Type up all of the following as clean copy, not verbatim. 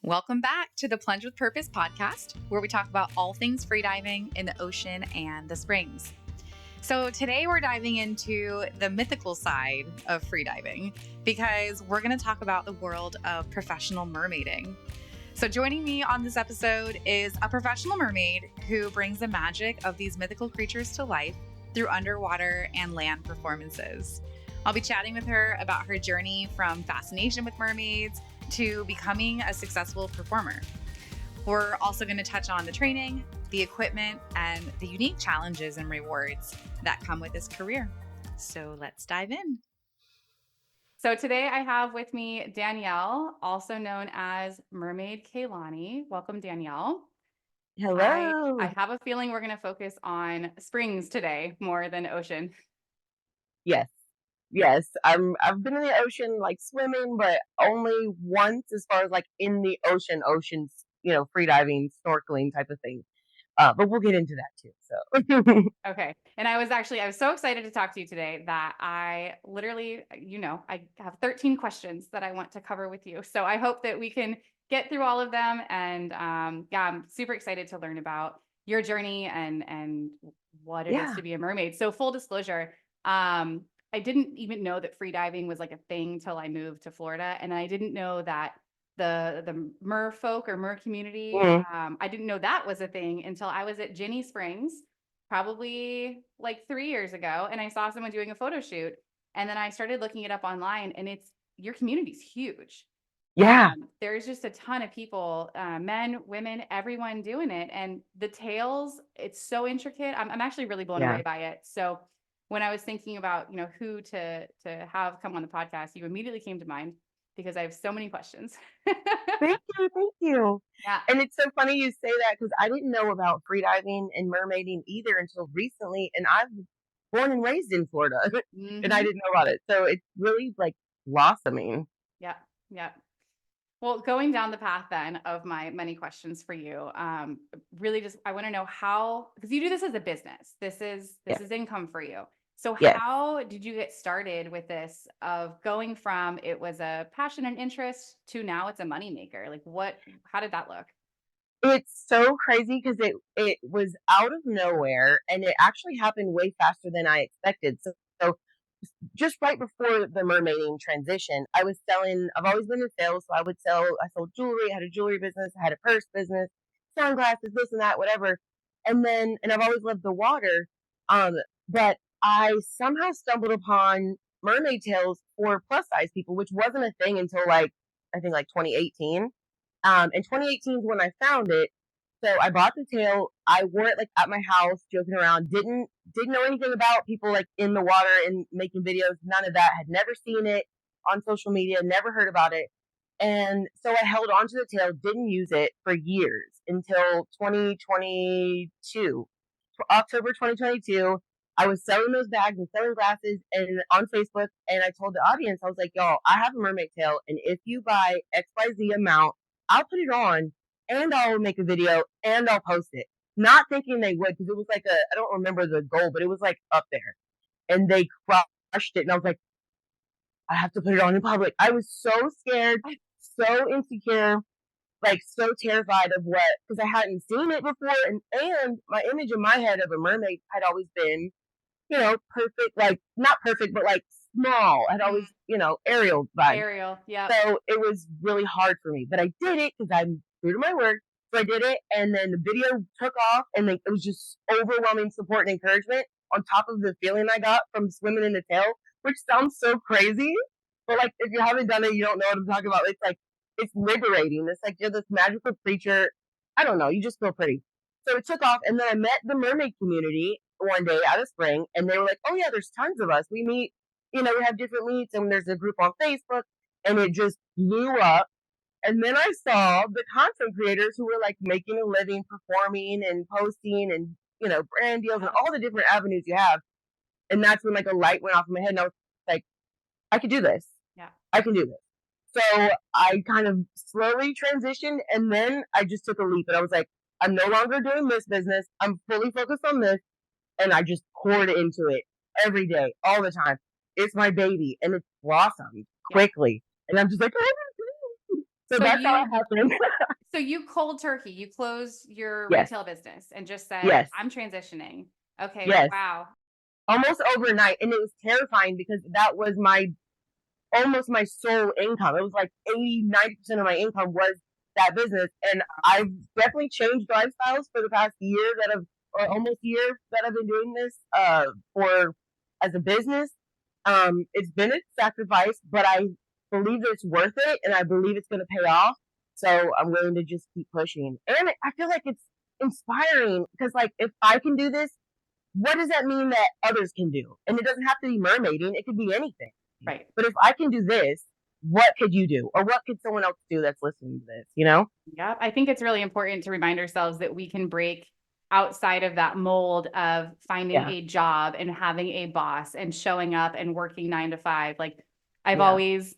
Welcome back to the Plunge with Purpose podcast, where we talk about all things freediving in the ocean and the springs. So today we're diving into the mythical side of freediving because we're going to talk about the world of professional mermaiding. So joining me on this episode is a professional mermaid who brings the magic of these mythical creatures to life through underwater and land performances. I'll be chatting with her about her journey from fascination with mermaids to becoming a successful performer. We're also going to touch on the training, the equipment, and the unique challenges and rewards that come with this career. So let's dive in. So today I have with me Danielle, also known as Mermaid Kehlani. Welcome, Danielle. Hello. I have a feeling we're going to focus on springs today more than ocean. Yes. I've been in the ocean, like swimming, but only once as far as like in the oceans, freediving, snorkeling type of thing. But we'll get into that too. So Okay. And I was so excited to talk to you today that I literally, I have 13 questions that I want to cover with you. So I hope that we can get through all of them. And I'm super excited to learn about your journey and what it is to be a mermaid. So full disclosure, I didn't even know that freediving was like a thing till I moved to Florida. And I didn't know that the mer folk or mer community, I didn't know that was a thing until I was at Ginny Springs probably like 3 years ago. And I saw someone doing a photo shoot. And then I started looking it up online, and your community's huge. yeah. There's just a ton of people, men, women, everyone doing it. And the tales, it's so intricate. I'm actually really blown away by it. So when I was thinking about, who to have come on the podcast, you immediately came to mind because I have so many questions. Thank you. Yeah. And it's so funny you say that because I didn't know about freediving and mermaiding either until recently. And I'm born and raised in Florida and I didn't know about it. So it's really like blossoming. Yeah. Yeah. Well, going down the path then of my many questions for you, really just I want to know how, because you do this as a business. This is income for you. So Yes. how did you get started with this of going from it was a passion and interest to now it's a moneymaker? Like how did that look? It's so crazy because it was out of nowhere and it actually happened way faster than I expected. So just right before the mermaiding transition, I've always been in sales. So I sold jewelry, I had a jewelry business, I had a purse business, sunglasses, this and that, whatever. And I've always loved the water. But I somehow stumbled upon mermaid tails for plus size people, which wasn't a thing until I think 2018. And 2018 is when I found it. So I bought the tail. I wore it like at my house, joking around. Didn't know anything about people like in the water and making videos. None of that. Had never seen it on social media. Never heard about it. And so I held on to the tail. Didn't use it for years until 2022, October 2022. I was selling those bags and selling glasses and on Facebook. And I told the audience, I was like, y'all, I have a mermaid tail. And if you buy XYZ amount, I'll put it on and I'll make a video and I'll post it. Not thinking they would because it was like I don't remember the goal, but it was like up there. And they crushed it. And I was like, I have to put it on in public. I was so scared, so insecure, like so terrified of because I hadn't seen it before. And my image in my head of a mermaid had always been, perfect, like not perfect, but like small. I'd always, Ariel vibe. Ariel, yeah. So it was really hard for me, but I did it because I'm true to my word. So I did it, and then the video took off, and it was just overwhelming support and encouragement on top of the feeling I got from swimming in the tail, which sounds so crazy. But like, if you haven't done it, you don't know what I'm talking about. It's like, it's liberating. It's like you're this magical creature. I don't know. You just feel pretty. So it took off, and then I met the mermaid community one day out of spring, and they were like, "Oh yeah, there's tons of us. We meet, we have different meets, and there's a group on Facebook," and it just blew up. And then I saw the content creators who were like making a living, performing and posting, and brand deals and all the different avenues you have. And that's when like a light went off in my head, and I was like, I could do this. Yeah, I can do this. So I kind of slowly transitioned, and then I just took a leap, and I was like, I'm no longer doing this business. I'm fully focused on this. And I just poured into it every day, all the time. It's my baby, and it's blossomed quickly. And I'm just like, So So that's how you it happened. so you cold turkey, you closed your Yes, retail business and just said, yes, I'm transitioning. Okay, yes. wow. Almost overnight, and it was terrifying because that was my almost my sole income. It was like 80, 90% of my income was that business. And I've definitely changed lifestyles for the past year or almost year that I've been doing this, for as a business. It's been a sacrifice, but I believe that it's worth it and I believe it's going to pay off. So I'm willing to just keep pushing. And I feel like it's inspiring because like, if I can do this, what does that mean that others can do? And it doesn't have to be mermaiding. It could be anything. Right. But if I can do this, what could you do? Or what could someone else do that's listening to this, you know? Yeah, I think it's really important to remind ourselves that we can break outside of that mold of finding Yeah. a job and having a boss and showing up and working 9 to 5. Like I've Yeah. always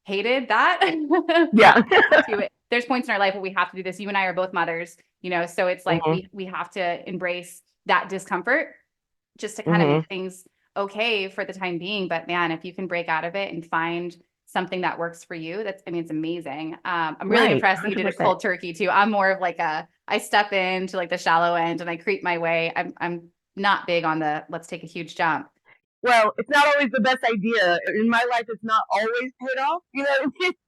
hated that. But Yeah. there's points in our life where we have to do this. You and I are both mothers, so it's like hmm we have to embrace that discomfort just to kind of hmm make things okay for the time being. But man, if you can break out of it and find something that works for you, I mean, it's amazing. I'm really Right. impressed that you did a 100%. cold turkey too. I'm more of like I step into like the shallow end and I creep my way. I'm not big on the let's take a huge jump. Well, it's not always the best idea. In my life, it's not always paid off. You know, it's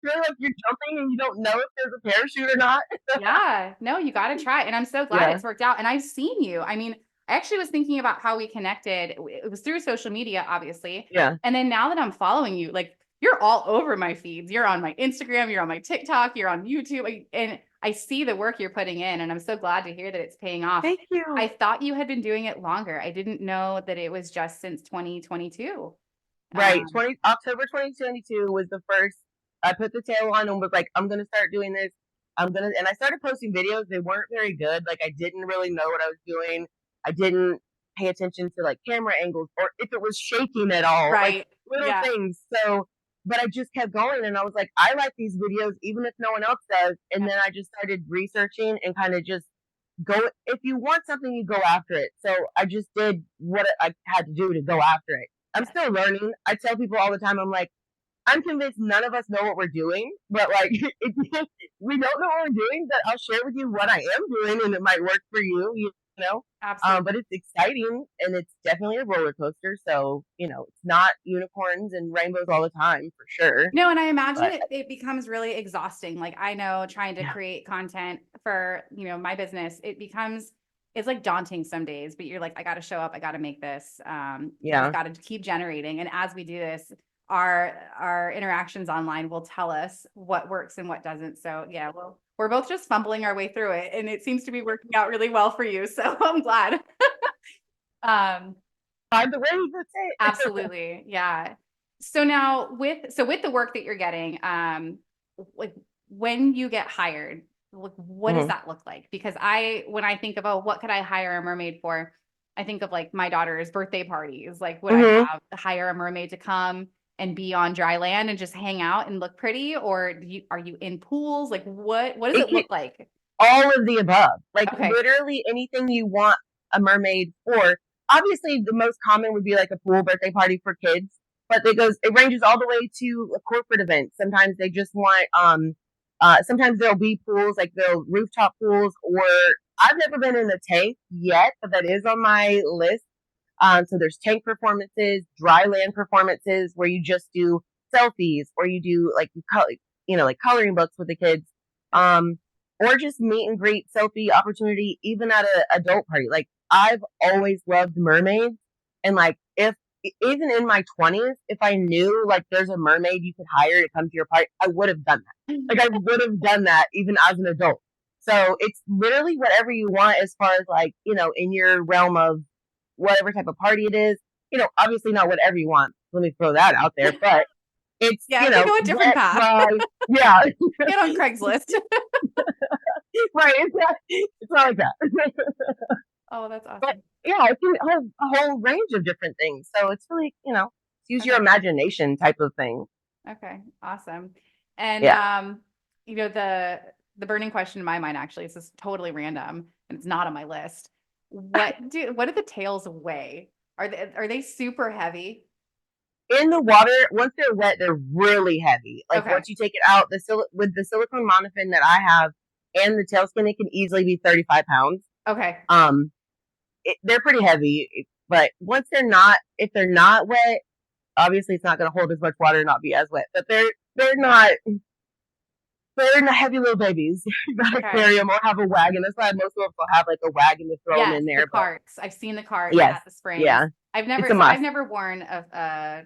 really like you're jumping and you don't know if there's a parachute or not. Yeah, no, you got to try. And I'm so glad Yeah. it's worked out. And I've seen you. I mean, I actually was thinking about how we connected. It was through social media, obviously. Yeah. And then now that I'm following you, like you're all over my feeds. You're on my Instagram, you're on my TikTok, you're on YouTube. And I see the work you're putting in. And I'm so glad to hear that it's paying off. Thank I you. thought you had been doing it longer. I didn't know that it was just since 2022. Right. Um, 20 October 2022 was the first I put the tail on and was like, I'm gonna start doing this. And I started posting videos. They weren't very good. Like I didn't really know what I was doing. I didn't pay attention to like camera angles or if it was shaking at all, like right. little Yeah. things. So, but I just kept going and I was like, I like these videos even if no one else does. And then I just started researching and kind of just go. If you want something, you go after it. So I just did what I had to do to go after it. I'm Yeah. still learning. I tell people all the time, I'm like, I'm convinced none of us know what we're doing, but like, if we don't know what we're doing, but I'll share with you what I am doing and it might work for you, you know? Absolutely. But it's exciting and it's definitely a roller coaster. So, it's not unicorns and rainbows all the time for sure. No, and I imagine But it becomes really exhausting. Like I know trying to yeah, create content for, my business, it's like daunting some days, but you're like, I got to show up, I got to make this. You just yeah. got to keep generating. And as we do this, our interactions online will tell us what works and what doesn't. So yeah, well, we're both just fumbling our way through it, and it seems to be working out really well for you. So I'm glad. Um, Find the way, that's it. Absolutely. Yeah. So now with the work that you're getting, like when you get hired, like what does Mhm. that look like? Because when I think of, oh, what could I hire a mermaid for? I think of like my daughter's birthday parties. Like, would I Mhm. hire a mermaid to come and be on dry land and just hang out and look pretty? Or are you in pools? Like what does It it can look like? all of the above. Like Okay. literally anything you want a mermaid for. Obviously, the most common would be like a pool birthday party for kids, but it ranges all the way to a corporate events. Sometimes they just want sometimes there'll be pools like they'll rooftop pools or I've never been in a tank yet, but that is on my list. So there's tank performances, dry land performances where you just do selfies or you do like like coloring books with the kids. Um, or just meet and greet selfie opportunity even at a adult party. Like I've always loved mermaids and like if even in my 20s, if I knew like there's a mermaid you could hire to come to your party, I would have done that. Like I would have done that even as an adult. So it's literally whatever you want as far as like, in your realm of whatever type of party it is. Obviously not whatever you want. Let me throw that out there, but it's, Yeah, we go a different wet, path. dry. Yeah. Get on Craigslist. Right. It's not like that. Oh, that's But awesome. yeah, it can have a whole range of different things. So it's really, use your Okay. imagination type of thing. Okay, awesome. And Yeah. the burning question in my mind actually, this is totally random and it's not on my list. What do the tails weigh? Are they super heavy? in the water, once they're wet, they're really heavy. Like Okay. once you take it out, with the silicone monofin that I have and the tail skin, it can easily be 35 pounds. Okay. They're pretty heavy, but once if they're not wet, obviously it's not going to hold as much water and not be as wet. But they're not heavy little babies. You gotta Okay. carry them or have a wagon. That's why most of will have like a wagon to throw them in there. The carts. I've seen the carts Yes, at the springs. yeah, I've it's a must. never worn a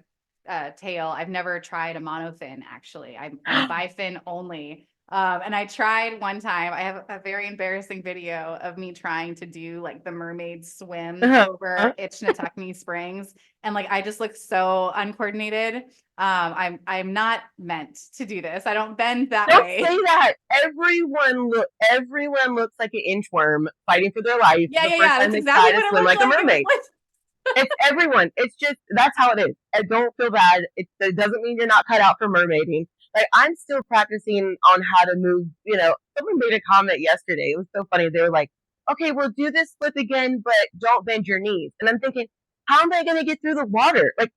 tail. I've never tried a monofin actually. I'm bifin only. And I tried one time. I have a very embarrassing video of me trying to do like the mermaid swim over Itchnatucknee Springs, and like I just look so uncoordinated. I'm not meant to do this. I don't bend that way. Don't say that. Everyone looks like an inchworm fighting for their life. Yeah, That's exactly what it looks like. A mermaid. It's everyone. It's just that's how it is. And don't feel bad. It doesn't mean you're not cut out for mermaiding. Like I'm still practicing on how to move. Someone made a comment yesterday. It was so funny. They were like, "Okay, we'll do this flip again, but don't bend your knees." And I'm thinking, how am I going to get through the water? Like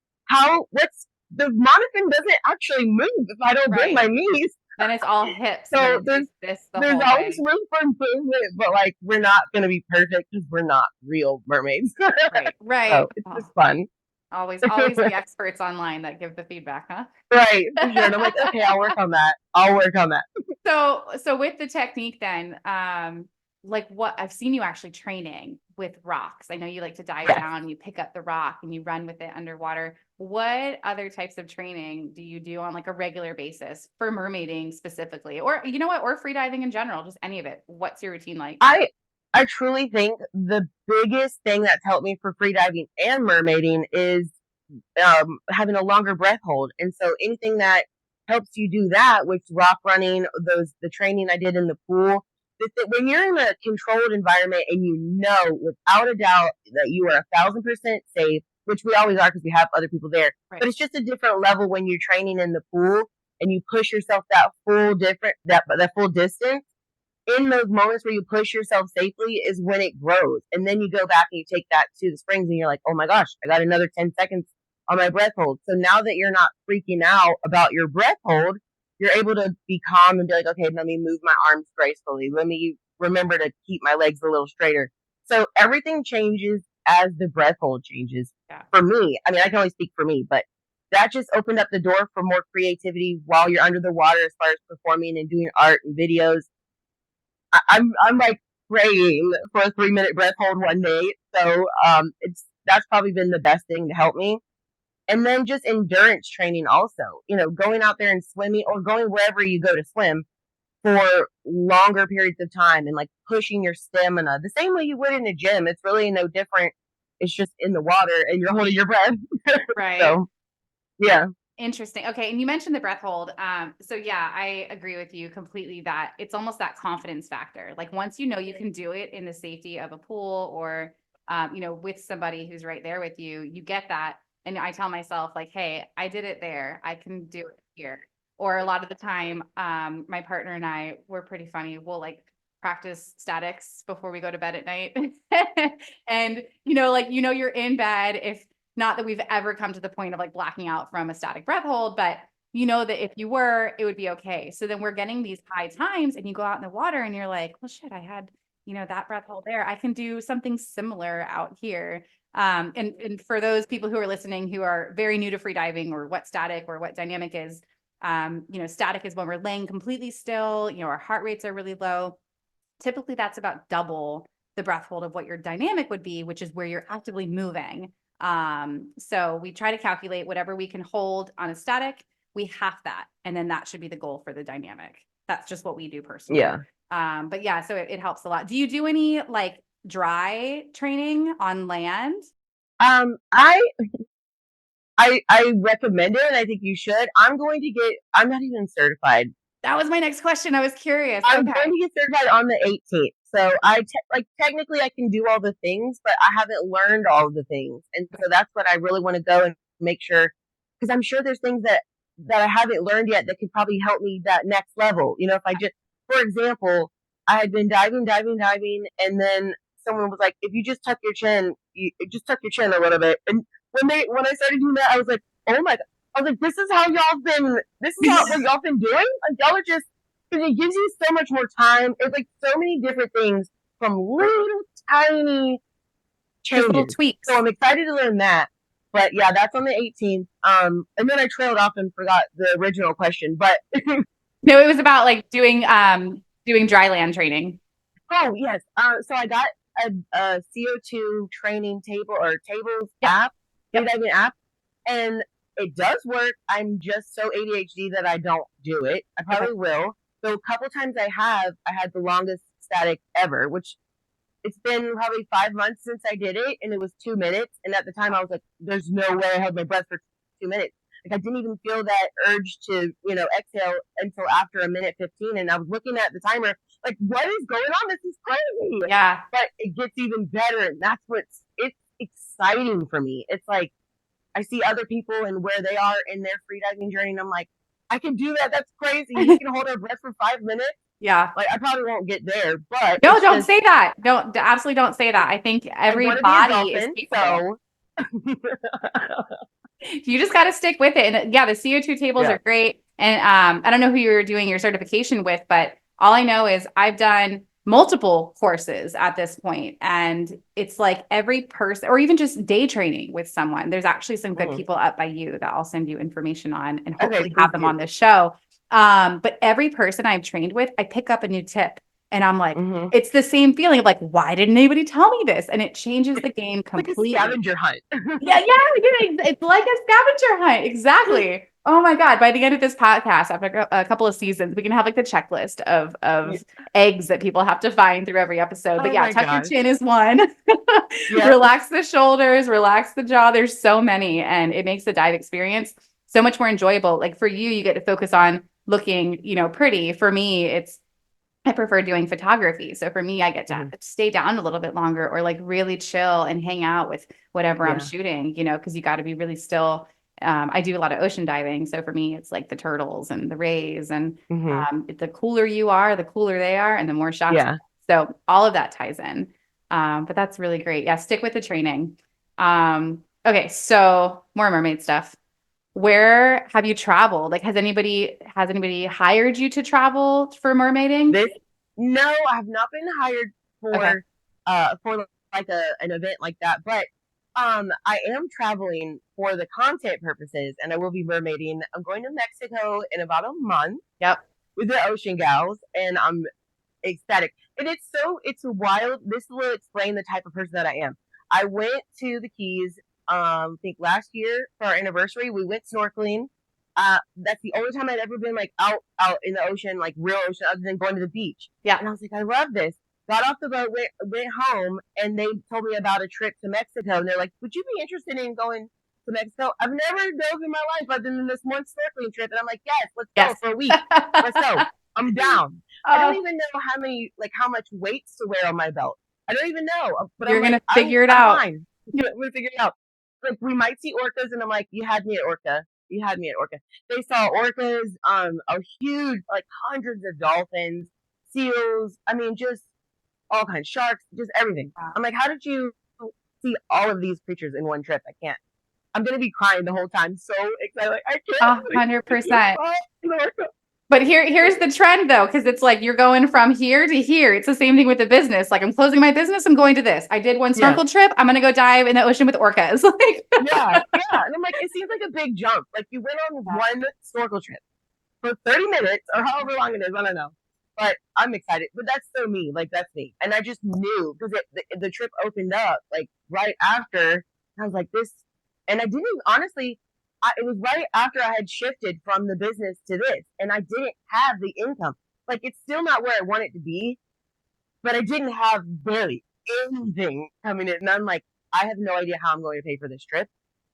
What's the monofin doesn't actually move if I don't bend my knees. Then it's all hips. So there's always room for improvement, but like we're not going to be perfect because we're not real mermaids. Right. So it's just fun. Always the experts online that give the feedback, huh? Right, for sure. And I'm like, okay, I'll work on that. So with the technique then, like what I've seen you actually training with rocks. I know you like to dive down, you pick up the rock and you run with it underwater. What other types of training do you do on like a regular basis for mermaiding specifically, or or freediving in general, just any of it? What's your routine like? I truly think the biggest thing that's helped me for freediving and mermaiding is having a longer breath hold. And so anything that helps you do that, which rock running, the training I did in the pool, when you're in a controlled environment and you know without a doubt that you are 1,000% safe, which we always are because we have other people there, but it's just a different level when you're training in the pool and you push yourself that full distance. In those moments where you push yourself safely is when it grows. And then you go back and you take that to the springs and you're like, oh my gosh, I got another 10 seconds on my breath hold. So now that you're not freaking out about your breath hold, you're able to be calm and be like, okay, let me move my arms gracefully. Let me remember to keep my legs a little straighter. So everything changes as the breath hold changes. For me, I mean, I can only speak for me, but that just opened up the door for more creativity while you're under the water as far as performing and doing art and videos. I'm like praying for a 3-minute breath hold one day. So that's probably been the best thing to help me. And then just endurance training also, going out there and swimming or going wherever you go to swim for longer periods of time and like pushing your stamina the same way you would in a gym. It's really no different. It's just in the water and you're holding your breath. Right. So, yeah. Interesting. Okay. And you mentioned the breath hold. So yeah, I agree with you completely that it's almost that confidence factor. Like once you know you can do it in the safety of a pool or, with somebody who's right there with you, you get that. And I tell myself like, hey, I did it there. I can do it here. Or a lot of the time, my partner and I, we're pretty funny. We'll like practice statics before we go to bed at night. And, you're in bed if, not that we've ever come to the point of like blacking out from a static breath hold, but that if you were, it would be okay. So then we're getting these high times and you go out in the water and you're like, well, shit, I had, that breath hold there. I can do something similar out here. And for those people who are listening, who are very new to freediving or what static or what dynamic is, static is when we're laying completely still, our heart rates are really low. Typically that's about double the breath hold of what your dynamic would be, which is where you're actively moving. So we try to calculate whatever we can hold on a static, we half that. And then that should be the goal for the dynamic. That's just what we do personally. Yeah. But yeah, so it helps a lot. Do you do any like dry training on land? I recommend it and I think you should. I'm not even certified. That was my next question. I was curious. I'm going to get certified on the 18th. So technically I can do all the things, but I haven't learned all of the things. And so that's what I really want to go and make sure, because I'm sure there's things that I haven't learned yet that could probably help me that next level. If I just, for example, I had been diving, and then someone was like, if you just tuck your chin, you just tuck your chin a little bit. And when I started doing that, I was like, oh my God. I was like, this is how what y'all been doing? Like, y'all are just, because it gives you so much more time. It's like so many different things from little tiny Just little changes. So tweaks. I'm excited to learn that. But yeah, that's on the 18th. And then I trailed off and forgot the original question. But No, it was about like doing dry land training. oh yes, so I got a CO2 training table or tables Yep. app, Yep. freediving app, and it does work. I'm just so ADHD that I don't do it. I Okay. probably will. So a couple times I had the longest static ever, which it's been probably 5 months since I did it, and it was 2 minutes. And at the time, I was like, "There's no way I held my breath for 2 minutes." Like I didn't even feel that urge to, exhale until after a minute 15. And I was looking at the timer, like, "What is going on? This is crazy!" Yeah. But it gets even better, and that's it's exciting for me. It's like I see other people and where they are in their freediving journey, and I'm like, I can do that. That's crazy. We can hold our breath for 5 minutes. Yeah. Like I probably won't get there, but No, it's don't just say that. Don't absolutely don't say that. I think I every want to be a body is dolphin, capable. so You just got to stick with it. And yeah, the CO2 tables yeah. are great. And I don't know who you're doing your certification with, but all I know is I've done multiple courses at this point, and it's like every person, or even just day training with someone. There's actually some good Mm. people up by you that I'll send you information on, and Okay, hopefully please have them do. on this show. But every person I've trained with, I pick up a new tip, and I'm like, Hmm. it's the same feeling of like, why didn't anybody tell me this? And it changes the game Like a completely. scavenger hunt. It's like a scavenger hunt. Exactly. Oh my God. By the end of this podcast, after a couple of seasons, we can have like the checklist of eggs that people have to find through every episode. But Oh yeah, my tuck your gosh. chin is one. Yep. Relax the shoulders, relax the jaw. There's so many, and it makes the dive experience so much more enjoyable. Like for you, you get to focus on looking, pretty. For me, I prefer doing photography. So for me, I get to Hmm. stay down a little bit longer or like really chill and hang out with whatever I'm Yeah. shooting, because you got to be really still. I do a lot of ocean diving. So for me, it's like the turtles and the rays. And Hmm. the cooler you are, the cooler they are, and the more shots. Yeah. So all of that ties in. But that's really great. Yeah, stick with the training. Okay, so more mermaid stuff. Where have you traveled? Like, has anybody hired you to travel for mermaiding? This No, I have not been hired Okay. for like an event like that, but I am traveling for the content purposes, and I will be mermaiding. I'm going to Mexico in about a month Yep. with the Ocean Gals, and I'm ecstatic. And it's wild. This will explain the type of person that I am. I went to the Keys, I think last year for our anniversary. We went snorkeling. That's the only time I'd ever been like out in the ocean, like real ocean, other than going to the beach. Yeah. And I was like, I love this. Got off the boat, went home, and they told me about a trip to Mexico. And they're like, would you be interested in going to Mexico? I've never dove in my life other than this one snorkeling trip. And I'm like, yes, let's go Yes. for a week. Let's go. I'm down. I don't Oh, even know how much weights to wear on my belt. I don't even know, but I'm you're like, gonna figure it I'm out. fine. We'll figure it out. Like we might see orcas, and I'm like, you had me at orca. You had me at orca. They saw orcas, a huge, like hundreds of dolphins, seals. I mean, just all kinds, sharks, just everything. I'm like, how did you see all of these creatures in one trip? I can't. I'm gonna be crying the whole time. So excited. Like, I can't. A Like, hundred I just percent. saw an orca. But here's the trend though, because it's like you're going from here to here. It's the same thing with the business. Like I'm closing my business, I'm going to this. I did one Yeah. snorkel trip. I'm gonna go dive in the ocean with orcas. Like, Yeah, yeah. And I'm like, it seems like a big jump. Like you went on one snorkel trip for 30 minutes or however long it is. I don't know. But I'm excited. But that's so me. Like that's me. And I just knew because the trip opened up like right after. I was like, this. And I didn't honestly, it was right after I had shifted from the business to this. And I didn't have the income. Like it's still not where I want it to be, but I didn't have barely anything coming in. And I'm like, I have no idea how I'm going to pay for this trip,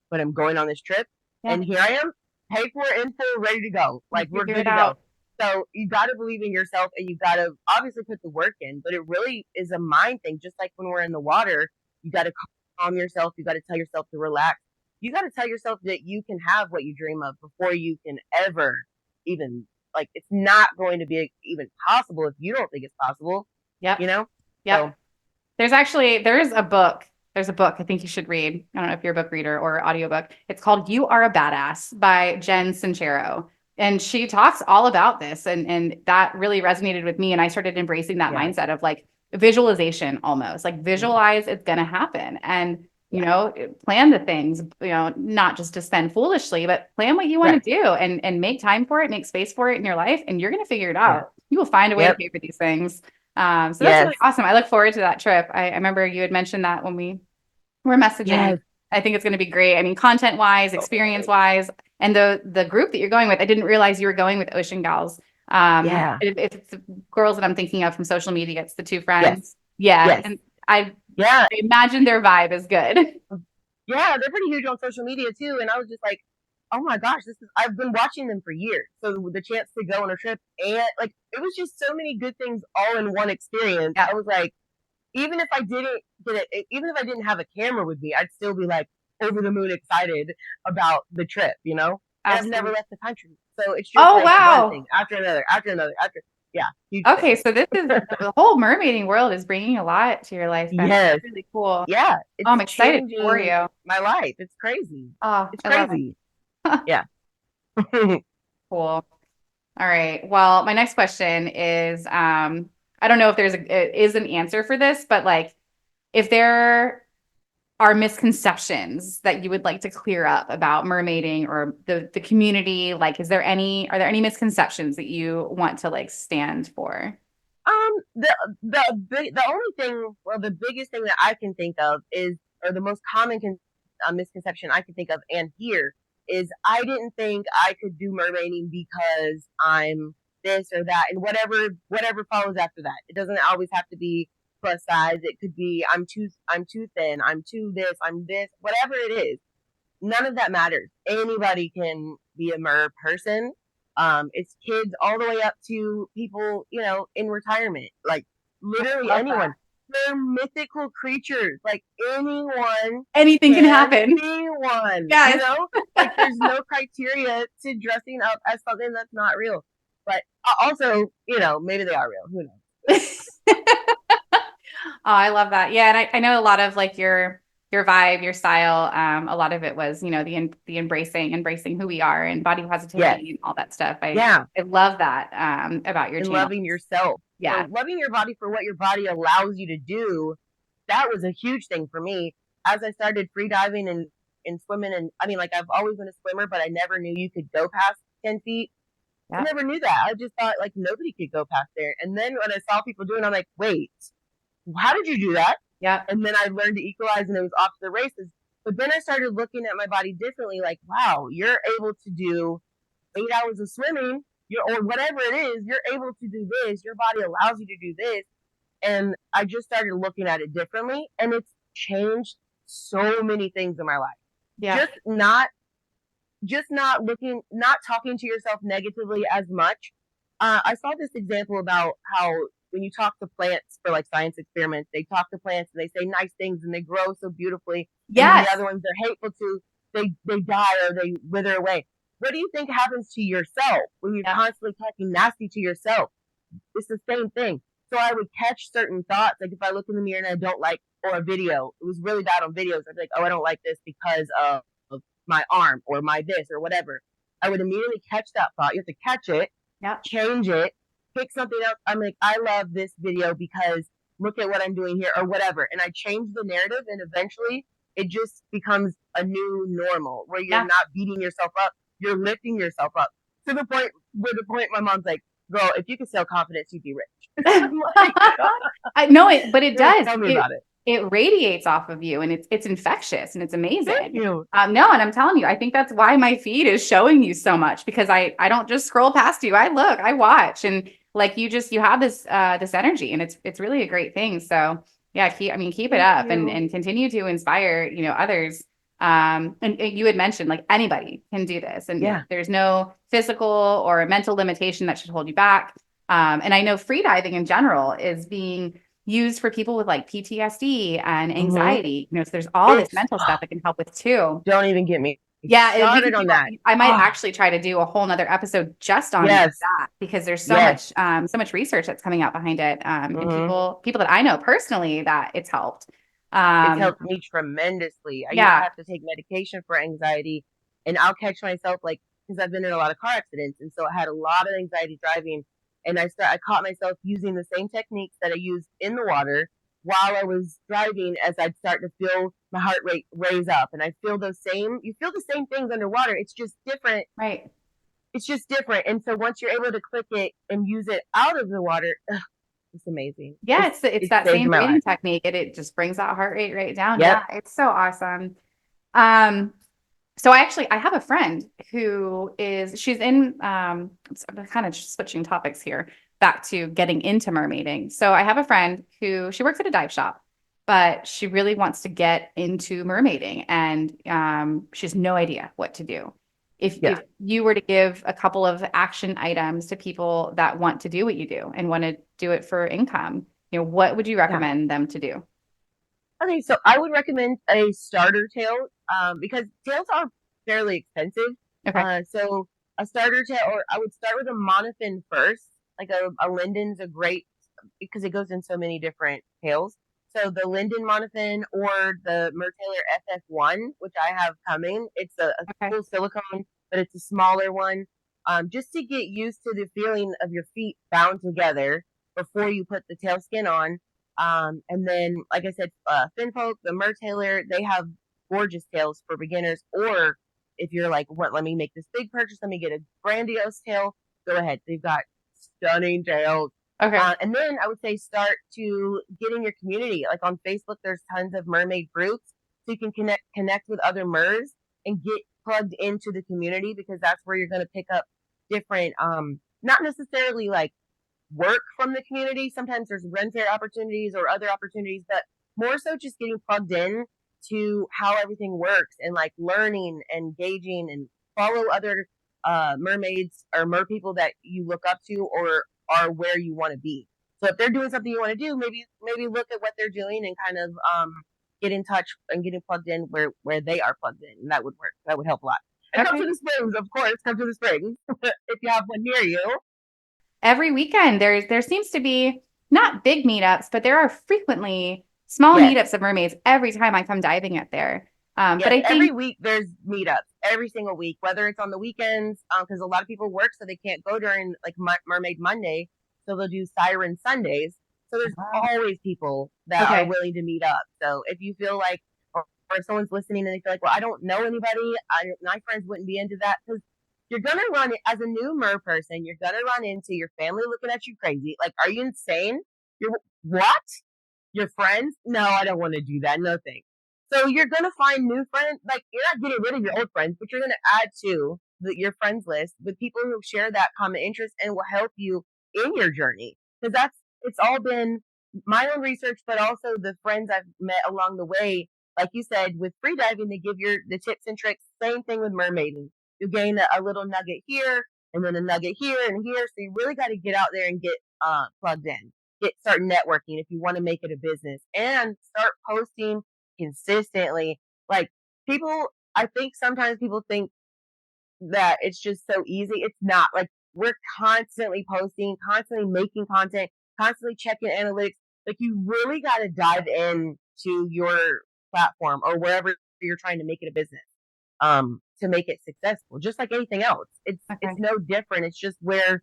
but I'm going on this trip. yeah, And here I am, paid for, in full, ready to go. you Like, we're figure good it to go. out. So you got to believe in yourself and you got to obviously put the work in, but it really is a mind thing. Just like when we're in the water, you got to calm yourself. You got to tell yourself to relax. You got to tell yourself that you can have what you dream of before you can ever even, like, it's not going to be even possible if you don't think it's possible, Yep. you know? Yep. So, There's a book. there's a book I think you should read. I don't know if you're a book reader or audiobook. It's called You Are a Badass by Jen Sincero. And she talks all about this. And that really resonated with me. And I started embracing that Yeah. mindset of like visualization almost, like visualize it's going to happen. And, you Yeah. know, plan the things, you know, not just to spend foolishly, but plan what you want Right. to do and make time for it, make space for it in your life. And you're going to figure it Yeah. out. You will find a way to Yep. pay for these things. So that's Yes. really awesome. I look forward to that trip. I remember you had mentioned that when we were messaging. Yes. I think it's going to be great. I mean, content wise, experience wise, and the group that you're going with. I didn't realize you were going with Ocean Gals. Yeah. If it's the girls that I'm thinking of from social media, it's the two Yes. friends. Yeah, Yes. and I Yeah. imagine their vibe is good. Yeah, they're pretty huge on social media too. And I was just like, oh my gosh, I've been watching them for years. So the chance to go on a trip and like, it was just so many good things all in one experience. Yeah. I was like, even if I didn't get it, even if I didn't have a camera with me, I'd still be like over the moon excited about the trip, you know? And I've never left the country. So it's just Oh, like one wow. thing after another, yeah, huge Okay, thing. so this is the whole mermaiding world is bringing a lot to your life. Then Yes. that's really cool. Yeah. Oh, It's I'm excited for changing you. my life. It's crazy. Oh, It's I love it. crazy. Yeah. Cool. All right. Well, my next question is, I don't know if is an answer for this, but like, if there are misconceptions that you would like to clear up about mermaiding or the community, like, are there any misconceptions that you want to like stand for? The only thing, well, the biggest thing that I can think of is, or the most common misconception I can think of and hear is I didn't think I could do mermaiding because I'm this or that, and whatever follows after that. It doesn't always have to be plus size. It could be I'm too thin, I'm too this, I'm this, whatever it is. None of that matters. Anybody can be a mer person. It's kids all the way up to people, you know, in retirement. Like literally Love that. anyone. They're mythical creatures. Like anyone Anything can can happen. be one. You Yes. know, like there's no criteria to dressing up as something that's not real. But also, you know, maybe they are real. Who knows? Oh, I love that. Yeah, and I know a lot of like your vibe, your style. A lot of it was, you know, the embracing who we are and body positivity Yes. and all that stuff. Yeah. I love that about your And channel. loving yourself. Yeah. So loving your body for what your body allows you to do, that was a huge thing for me. As I started free diving and swimming, and I mean, like I've always been a swimmer, but I never knew you could go past 10 feet. I never knew that. I just thought like nobody could go past there. And then when I saw people doing it, I'm like, wait, how did you do that? Yeah. And then I learned to equalize and it was off to the races. But then I started looking at my body differently, like, wow, you're able to do 8 hours of swimming, or whatever it is, you're able to do this. Your body allows you to do this. And I just started looking at it differently, and it's changed so many things in my life. Yeah. Just not looking, not talking to yourself negatively as much. I saw this example about how when you talk to plants for like science experiments, they talk to plants and they say nice things and they grow so beautifully. Yes. And then the other ones they're hateful to, they die or they wither away. What do you think happens to yourself when you're constantly talking nasty to yourself? It's the same thing. So I would catch certain thoughts, like if I look in the mirror and I don't like, or a video, it was really bad on videos. I'd be like, oh, I don't like this because of my arm or my this or whatever. I would immediately catch that thought. You have to catch it, change it, pick something else. I'm like, I love this video because look at what I'm doing here or whatever. And I change the narrative and eventually it just becomes a new normal where you're not beating yourself up. You're lifting yourself up to the point my mom's like, girl, if you could sell confidence, you'd be rich. I know it, but it does. Tell me about it. It radiates off of you and it's infectious and it's amazing. Thank you. No, and I'm telling you, I think that's why my feed is showing you so much because I don't just scroll past you. I look, I watch, and like you have this this energy and it's really a great thing. So yeah, keep it up and continue to inspire, you know, others. And you had mentioned like anybody can do this and there's no physical or mental limitation that should hold you back. And I know freediving in general is being used for people with like PTSD and anxiety. You know, so there's all this mental stuff that can help with too. Don't even get me started on that. I might actually try to do a whole nother episode just on that because there's so much research that's coming out behind it. And people that I know personally that it's helped. It's helped me tremendously. I used to Yeah. have to take medication for anxiety, and I'll catch myself like because I've been in a lot of car accidents, and so I had a lot of anxiety driving. And I caught myself using the same techniques that I used in the water while I was driving, as I'd start to feel my heart rate raise up, and I feel those same. You feel the same things underwater. It's just different. Right. It's just different. And so once you're able to click it and use it out of the water, ugh, it's amazing. Yeah, it's It that saved same my breathing life. technique. It just brings that heart rate right down. Yep. Yeah, it's so awesome. Um, so I have a friend who is she's in I'm kind of switching topics here back to getting into mermaiding. So I have a friend who she works at a dive shop, but she really wants to get into mermaiding and she has no idea what to do. If Yeah. you were to give a couple of action items to people that want to do what you do and want to do it for income, what would you Yeah. recommend them to do? Okay, so I would recommend a starter tail because tails are fairly expensive. Okay. So a starter tail, or I would start with a monofin first. Like a linden's a great because it goes in so many different tails. So the linden monofin or the Mertailor FF1, which I have coming, it's a Okay. full silicone, but it's a smaller one. Just to get used to the feeling of your feet bound together before you put the tail skin on. And then, like I said, Finfolk, the Mertailor, they have gorgeous tails for beginners. Or if you're like, what, let me make this big purchase, let me get a grandiose tail, go ahead. They've got stunning tails. Okay. And then I would say start to get in your community. Like on Facebook, there's tons of mermaid groups, so you can connect with other mers and get plugged into the community, because that's where you're going to pick up different, not necessarily like work from the community. Sometimes there's run fair opportunities or other opportunities, but more so just getting plugged in to how everything works and like learning and gauging and follow other mermaids or mer people that you look up to or are where you want to be. So if they're doing something you want to do, maybe look at what they're doing and kind of get in touch and getting plugged in where they are plugged in, and that would work. That would help a lot. And come Okay. to the springs, of course. Come to the springs if you have one near you. Every weekend there seems to be not big meetups, but there are frequently small Yes. meetups of mermaids every time I come diving at there. But Yes, I every think week there's meetups every single week, whether it's on the weekends, because a lot of people work, so they can't go during like Mermaid Monday, so they'll do Siren Sundays. So there's always people that are okay, willing to meet up. So if you feel like, or if someone's listening and they feel like, well, I don't know anybody, my friends wouldn't be into that, because you're gonna run it as a new mer person. You're gonna run into your family looking at you crazy. Like, are you insane? You're what? Your friends? No, I don't want to do that. No thanks. So you're gonna find new friends. Like, you're not getting rid of your old friends, but you're gonna add to your friends list with people who share that common interest and will help you in your journey. Because it's all been my own research, but also the friends I've met along the way. Like you said, with freediving, they give the tips and tricks. Same thing with mermaiding. You gain a little nugget here, and then a nugget here and here. So you really got to get out there and get plugged in. Start networking if you want to make it a business, and start posting consistently. Like, people, I think sometimes people think that it's just so easy. It's not. Like, we're constantly posting, constantly making content, constantly checking analytics. Like, you really got to dive in to your platform or wherever you're trying to make it a business, to make it successful. Just like anything else, it's okay. no different. It's just where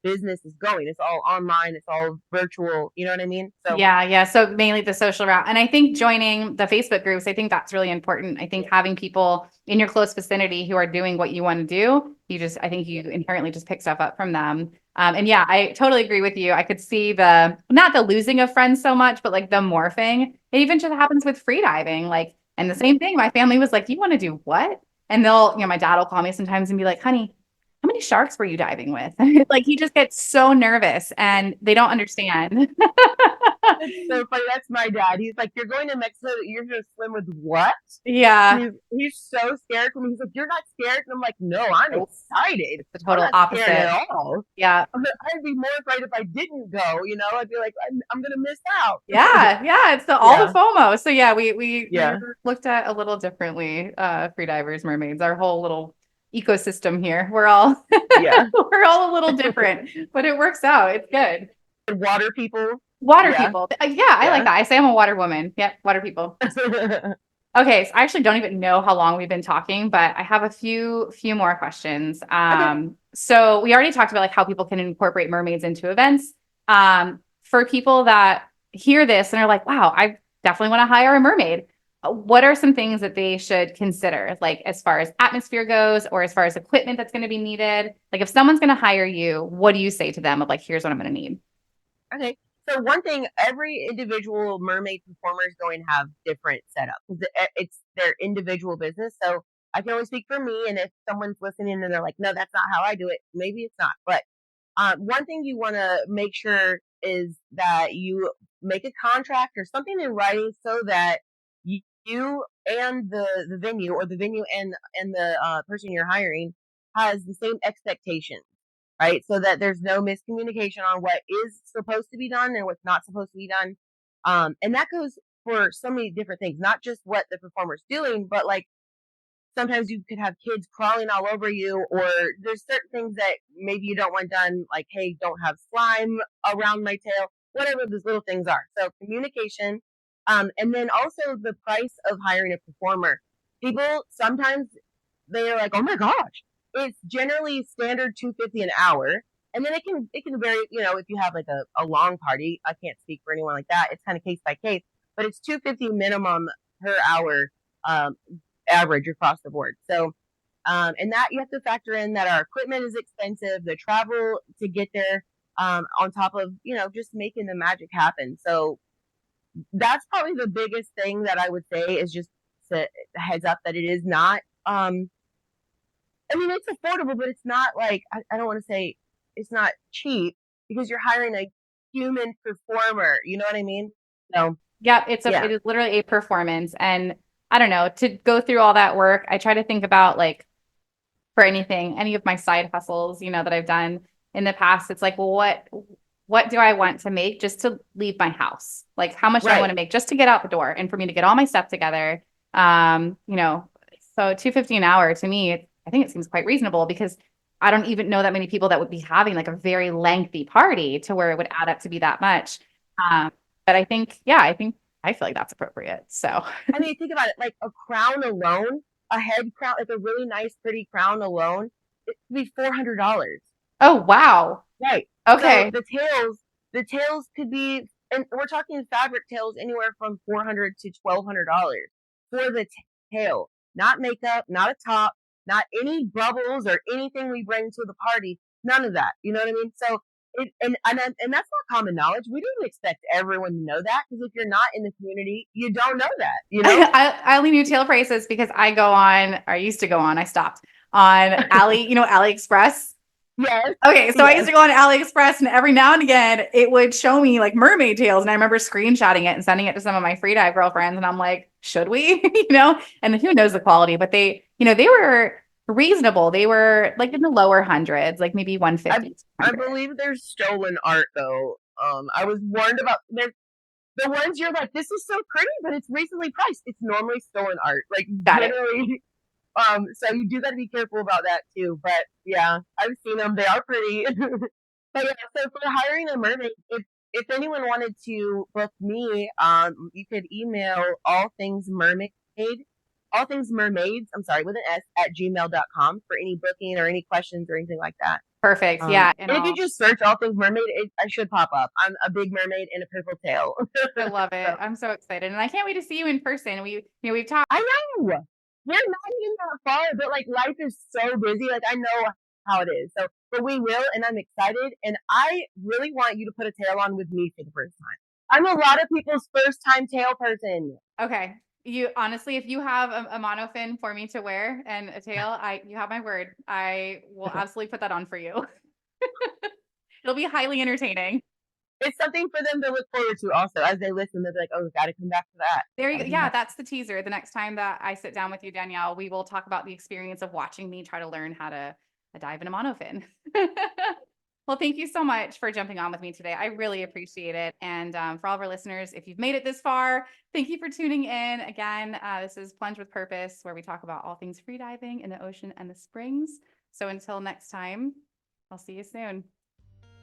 business is going. It's all online. It's all virtual. You know what I mean? So Yeah, yeah. So mainly the social route. And I think joining the Facebook groups, I think that's really important. I think having people in your close vicinity who are doing what you want to do, I think you inherently just pick stuff up from them. And yeah, I totally agree with you. I could see not the losing of friends so much, but like the morphing. It even just happens with freediving. Like, and the same thing, my family was like, you want to do what? And my dad will call me sometimes and be like, honey, how many sharks were you diving with? Like, he just gets so nervous and they don't understand. it's so funny. That's my dad. He's like, "You're going to Mexico. You're going to swim with what?" Yeah. He's so scared for me. He's like, "You're not scared?" And I'm like, "No, I'm Nope. excited. It's the I'm total not scared opposite. at all. Yeah. I'd be more afraid if I didn't go. I'd be like, I'm going to miss out." Yeah. Yeah. It's all the Yeah, FOMO. So yeah, we're yeah, looked at a little differently, freedivers, mermaids, our whole little ecosystem here. We're all yeah. we're all a little different, but it works out. It's good. Water people. Water Yeah. people. Yeah, I like that. I say I'm a water woman. Yep, water people. Okay, so I actually don't even know how long we've been talking, but I have a few more questions. Okay. So we already talked about like how people can incorporate mermaids into events. For people that hear this and are like, "Wow, I definitely want to hire a mermaid." What are some things that they should consider, like as far as atmosphere goes, or as far as equipment that's going to be needed? Like if someone's going to hire you, what do you say to them of like, "Here's what I'm going to need." Okay. So one thing, every individual mermaid performer is going to have different setups because it's their individual business. So I can only speak for me, and if someone's listening and they're like, "No, that's not how I do it," maybe it's not. But one thing you want to make sure is that you make a contract or something in writing so that you and the venue, or the venue and the person you're hiring, has the same expectations, right? So that there's no miscommunication on what is supposed to be done and what's not supposed to be done. And that goes for so many different things, not just what the performer's doing, but like sometimes you could have kids crawling all over you, or there's certain things that maybe you don't want done, like, hey, don't have slime around my tail, whatever those little things are. So communication, and then also the price of hiring a performer. People sometimes they're like, oh my gosh, it's generally standard 250 an hour. And then it can vary, if you have like a long party. I can't speak for anyone like that. It's kind of case by case, but it's 250 minimum per hour, um, average across the board. So, and that you have to factor in that our equipment is expensive, the travel to get there, on top of, just making the magic happen. So that's probably the biggest thing that I would say is just to heads up that it is not, I mean, it's affordable, but it's not like, I don't want to say it's not cheap because you're hiring a human performer. You know what I mean? So, Yeah, yeah. it is literally a performance. And I don't know, to go through all that work, I try to think about like for anything, any of my side hustles, that I've done in the past, it's like, well, what do I want to make just to leave my house? Like how much do I want Right. to make just to get out the door and for me to get all my stuff together? So 250 an hour to me, I think it seems quite reasonable because I don't even know that many people that would be having like a very lengthy party to where it would add up to be that much. Um, but I think, yeah, I feel like that's appropriate. So I mean, think about it. Like a crown alone, a head crown, like a really nice, pretty crown alone, it could be $400. oh wow. Right. So Okay. the tails could be, and we're talking fabric tails anywhere from $400 to $1,200 for the tail, not makeup, not a top, not any bubbles or anything we bring to the party. None of that. You know what I mean? So and that's not common knowledge. We didn't expect everyone to know that because if you're not in the community, you don't know that. You know? I only knew tail prices because I go on, or I used to go on, I stopped on AliExpress. Yes. Okay, so I used Yes. to go on AliExpress and every now and again it would show me like mermaid tails. And I remember screenshotting it and sending it to some of my free dive girlfriends. And I'm like, should we? And who knows the quality, but they were reasonable. They were like in the lower hundreds, like maybe I 150, I 200. believe there's stolen art though. I was warned about the ones you're like, this is so pretty, but it's recently priced. It's normally stolen art. Like Got it. generally, so you do got to be careful about that too. But yeah, I've seen them. They are pretty. But yeah, so for hiring a mermaid, if anyone wanted to book me, you could email all things mermaids, I'm sorry, with an S, at gmail.com for any booking or any questions or anything like that. Perfect. Yeah. And And if you just search all things mermaid, I should pop up. I'm a big mermaid in a purple tail. I love So it. I'm so excited. And I can't wait to see you in person. We've talked. I know we're not even that far, but like life is so busy. Like I know how it is. So, but we will, and I'm excited. And I really want you to put a tail on with me for the first time. I'm a lot of people's first time tail person. Okay. You honestly, if you have a monofin for me to wear and a tail, you have my word. I will absolutely put that on for you. It'll be highly entertaining. It's something for them to look forward to. Also, as they listen, they'll be like, "Oh, got to come back to that. There you Got go. to come Yeah, back." that's the teaser. The next time that I sit down with you, Danielle, we will talk about the experience of watching me try to learn how to dive in a monofin. Well, thank you so much for jumping on with me today. I really appreciate it. And for all of our listeners, if you've made it this far, thank you for tuning in. Again, this is Plunge with Purpose, where we talk about all things freediving in the ocean and the springs. So until next time, I'll see you soon.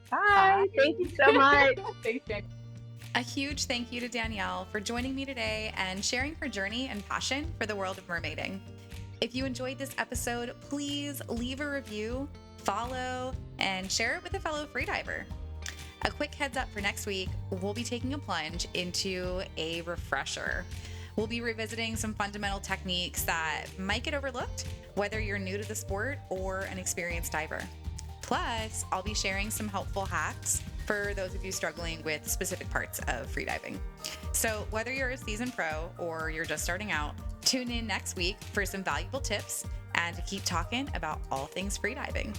Bye. Bye. Thank you so much. Thanks, Jen. A huge thank you to Danielle for joining me today and sharing her journey and passion for the world of mermaiding. If you enjoyed this episode, please leave a review, follow, and share it with a fellow freediver. A quick heads up for next week, we'll be taking a plunge into a refresher. We'll be revisiting some fundamental techniques that might get overlooked, whether you're new to the sport or an experienced diver. Plus, I'll be sharing some helpful hacks for those of you struggling with specific parts of freediving. So whether you're a seasoned pro or you're just starting out, tune in next week for some valuable tips and to keep talking about all things freediving.